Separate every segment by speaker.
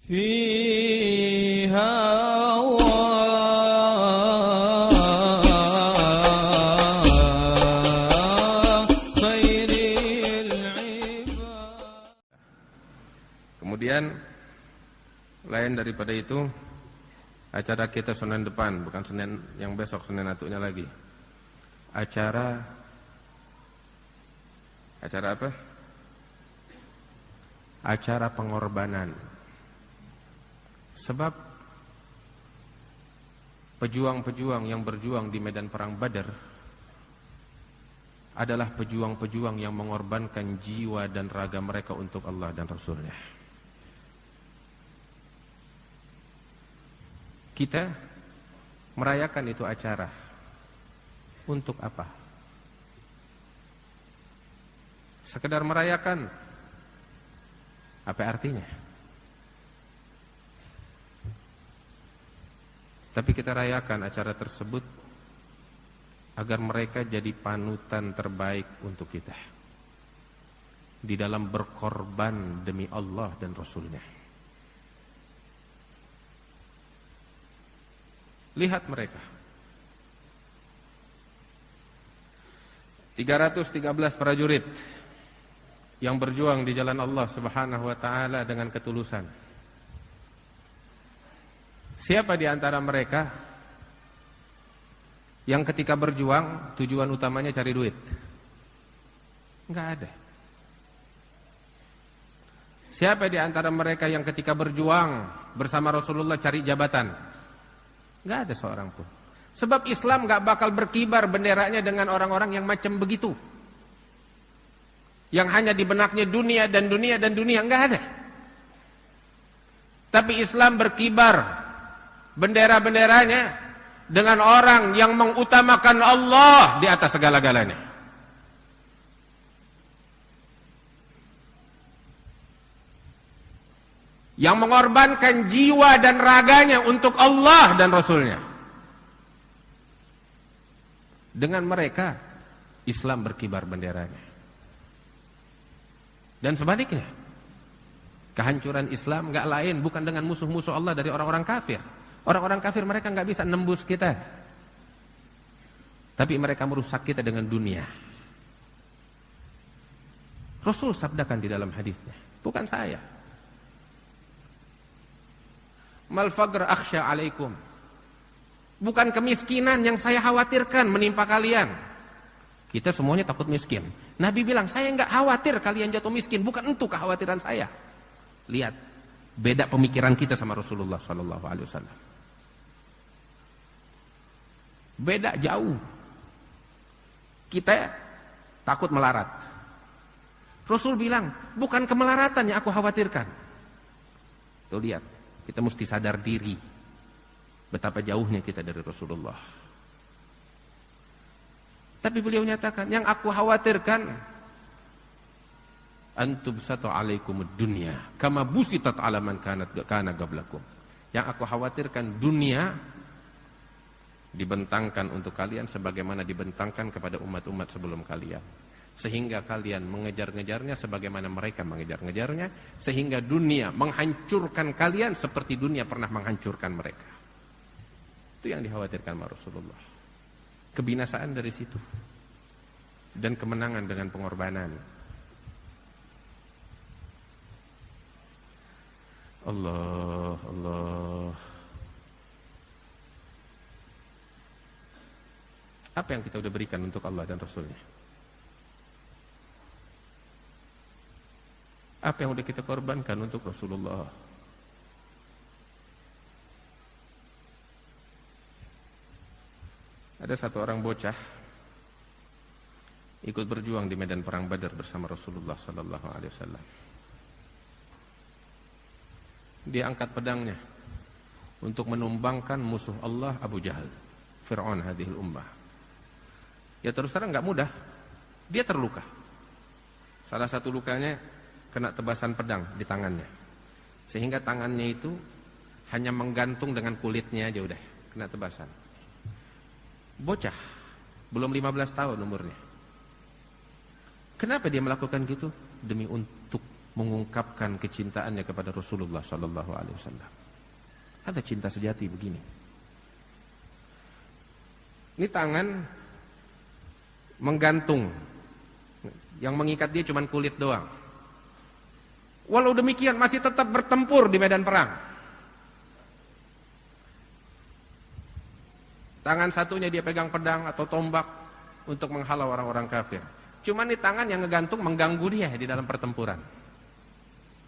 Speaker 1: فيها خير العباد.
Speaker 2: Kemudian lain daripada itu, acara kita Senin depan, bukan Senin yang besok, Senin atuknya lagi. Acara apa? Acara pengorbanan. Sebab pejuang-pejuang yang berjuang di medan perang Badar adalah pejuang-pejuang yang mengorbankan jiwa dan raga mereka untuk Allah dan Rasulnya. Kita merayakan itu acara untuk apa? Sekedar merayakan. Apa artinya? Tapi kita rayakan acara tersebut agar mereka jadi panutan terbaik untuk kita di dalam berkorban demi Allah dan Rasulnya. Lihat mereka 313 prajurit yang berjuang di jalan Allah Subhanahu wa taala dengan ketulusan. Siapa di antara mereka yang ketika berjuang tujuan utamanya cari duit? Enggak ada. Siapa di antara mereka yang ketika berjuang bersama Rasulullah cari jabatan? Enggak ada seorang pun. Sebab Islam enggak bakal berkibar benderanya dengan orang-orang yang macam begitu. Yang hanya di benaknya dunia dan dunia dan dunia, enggak ada. Tapi Islam berkibar bendera-benderanya dengan orang yang mengutamakan Allah di atas segala-galanya. Yang mengorbankan jiwa dan raganya untuk Allah dan Rasulnya. Dengan mereka Islam berkibar benderanya. Dan sebaliknya, kehancuran Islam enggak lain bukan dengan musuh-musuh Allah dari orang-orang kafir. Orang-orang kafir mereka enggak bisa nembus kita. Tapi mereka merusak kita dengan dunia. Rasul sabdakan di dalam hadisnya, bukan saya. Mal faqr akhsha alaikum. Bukan kemiskinan yang saya khawatirkan menimpa kalian. Kita semuanya takut miskin. Nabi bilang, saya enggak khawatir kalian jatuh miskin, bukan itu kekhawatiran saya. Lihat beda pemikiran kita sama Rasulullah sallallahu alaihi wasallam. Beda jauh. Kita takut melarat. Rasul bilang, bukan kemelaratan yang aku khawatirkan. Tuh lihat, kita mesti sadar diri betapa jauhnya kita dari Rasulullah. Tapi beliau nyatakan, yang aku khawatirkan antubsatu alaikumud dunya kama busitat ala man kana qablakum. Yang aku khawatirkan dunia dibentangkan untuk kalian sebagaimana dibentangkan kepada umat-umat sebelum kalian, sehingga kalian mengejar-ngejarnya sebagaimana mereka mengejar-ngejarnya, sehingga dunia menghancurkan kalian seperti dunia pernah menghancurkan mereka. Itu yang dikhawatirkan Rasulullah. Kebinasaan dari situ dan kemenangan dengan pengorbanan. Allah, Allah. Apa yang kita udah berikan untuk Allah dan Rasulnya? Apa yang udah kita korbankan untuk Rasulullah? Ada satu orang bocah ikut berjuang di medan perang Badar bersama Rasulullah sallallahu alaihi wasallam. Dia angkat pedangnya untuk menumbangkan musuh Allah Abu Jahal, Fir'aun hadhil ummah. Ya terus terang enggak mudah. Dia terluka. Salah satu lukanya kena tebasan pedang di tangannya. Sehingga tangannya itu hanya menggantung dengan kulitnya aja udah kena tebasan. Bocah, belum 15 tahun umurnya. Kenapa dia melakukan gitu? Demi untuk mengungkapkan kecintaannya kepada Rasulullah sallallahu alaihi wasallam. Ada cinta sejati begini. Ini tangan menggantung. Yang mengikat dia cuma kulit doang. Walau demikian masih tetap bertempur di medan perang. Tangan satunya dia pegang pedang atau tombak untuk menghalau orang-orang kafir. Cuma nih tangan yang ngegantung mengganggu dia di dalam pertempuran.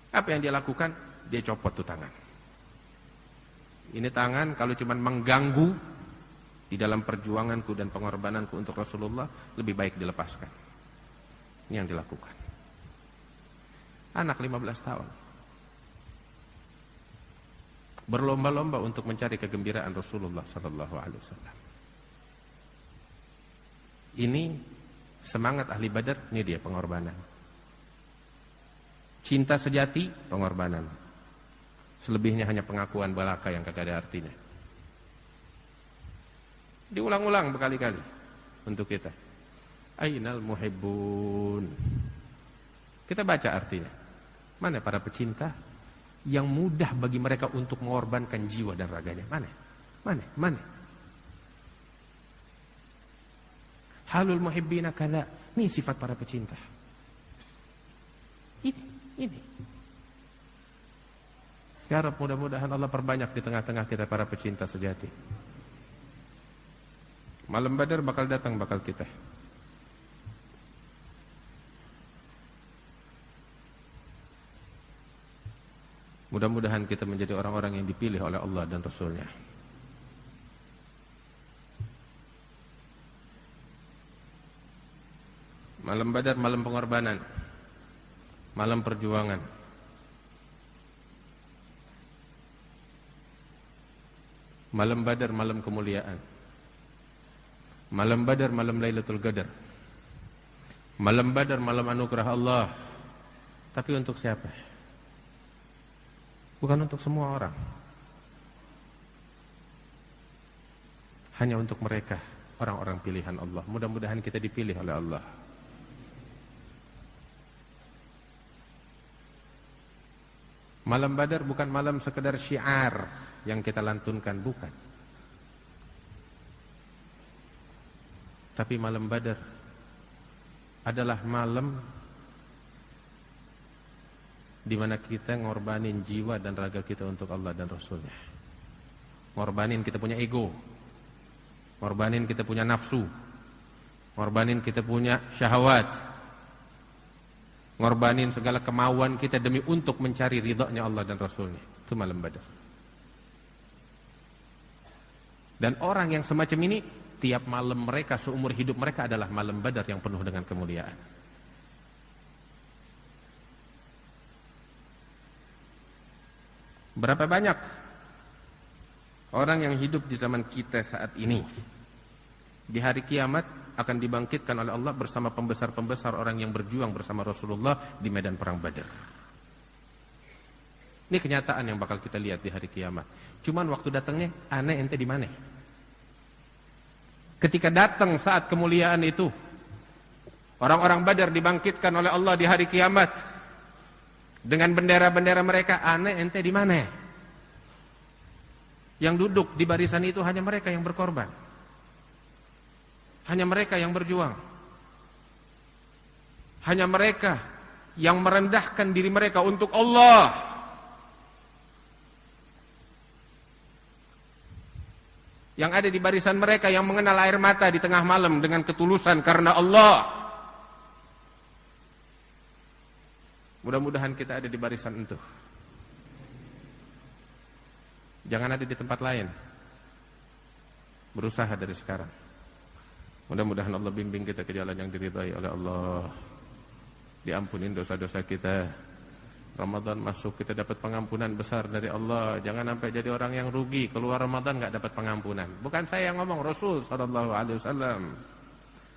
Speaker 2: Apa yang dia lakukan? Dia copot tuh tangan. Ini tangan kalau cuma mengganggu di dalam perjuanganku dan pengorbananku untuk Rasulullah, lebih baik dilepaskan. Ini yang dilakukan. Anak 15 tahun. Berlomba-lomba untuk mencari kegembiraan Rasulullah sallallahu alaihi wasallam. Ini semangat ahli Badar, ini dia pengorbanan. Cinta sejati, pengorbanan. Selebihnya hanya pengakuan belaka yang kagak ada artinya. Diulang-ulang berkali-kali untuk kita. Ainal muhibbun. Kita baca artinya. Mana para pecinta yang mudah bagi mereka untuk mengorbankan jiwa dan raganya? Mana? Halul muhibbina kada. Ini sifat para pecinta. Ini. Ya Rabb, mudah-mudahan Allah perbanyak di tengah-tengah kita para pecinta sejati. Malam Badar bakal datang, bakal kita. Mudah-mudahan kita menjadi orang-orang yang dipilih oleh Allah dan Rasulnya. Malam Badar, malam pengorbanan, malam perjuangan. Malam Badar, malam kemuliaan. Malam Badar, malam Lailatul Qadar. Malam Badar, malam anugerah Allah. Tapi untuk siapa? Bukan untuk semua orang. Hanya untuk mereka, orang-orang pilihan Allah. Mudah-mudahan kita dipilih oleh Allah. Malam Badar bukan malam sekedar syiar yang kita lantunkan, bukan. Tapi malam Badar adalah malam di mana kita ngorbanin jiwa dan raga kita untuk Allah dan Rasulnya. Ngorbanin kita punya ego, ngorbanin kita punya nafsu, ngorbanin kita punya syahwat, ngorbanin segala kemauan kita demi untuk mencari ridhonya Allah dan Rasulnya. Itu malam Badar. Dan orang yang semacam ini, tiap malam mereka, seumur hidup mereka adalah malam Badar yang penuh dengan kemuliaan. Berapa banyak orang yang hidup di zaman kita saat ini, di hari kiamat akan dibangkitkan oleh Allah bersama pembesar-pembesar orang yang berjuang bersama Rasulullah di medan perang Badar. Ini kenyataan yang bakal kita lihat di hari kiamat. Cuman waktu datangnya, aneh ente di mana? Ketika datang saat kemuliaan itu, orang-orang Badar dibangkitkan oleh Allah di hari kiamat dengan bendera-bendera mereka, aneh ente di mana? Yang duduk di barisan itu hanya mereka yang berkorban. Hanya mereka yang berjuang. Hanya mereka yang merendahkan diri mereka untuk Allah. Yang ada di barisan mereka yang mengenal air mata di tengah malam dengan ketulusan karena Allah. Mudah-mudahan kita ada di barisan itu. Jangan ada di tempat lain. Berusaha dari sekarang. Mudah-mudahan Allah bimbing kita ke jalan yang diridhai oleh Allah. Diampunin dosa-dosa kita. Ramadan masuk, kita dapat pengampunan besar dari Allah. Jangan sampai jadi orang yang rugi, keluar Ramadan enggak dapat pengampunan. Bukan saya yang ngomong, Rasul sallallahu alaihi wasallam.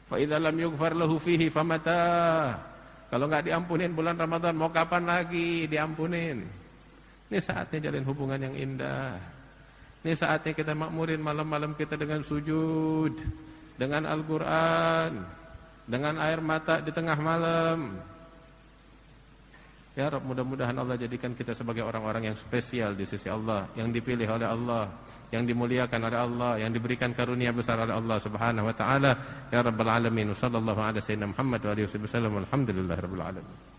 Speaker 2: Fa idza lam yughfar lahu fihi famata. Kalau enggak diampunin bulan Ramadan, mau kapan lagi diampunin? Ini saatnya jalin hubungan yang indah. Ini saatnya kita makmurin malam-malam kita dengan sujud, dengan Al-Qur'an, dengan air mata di tengah malam. Ya Rabb, mudah-mudahan Allah jadikan kita sebagai orang-orang yang spesial di sisi Allah, yang dipilih oleh Allah, yang dimuliakan oleh Allah, yang diberikan karunia besar oleh Allah Subhanahu wa taala. Ya Rabbal alamin. Wassallallahu ala sayyidina Muhammad wa alihi wasallam. Alhamdulillahirabbil alamin.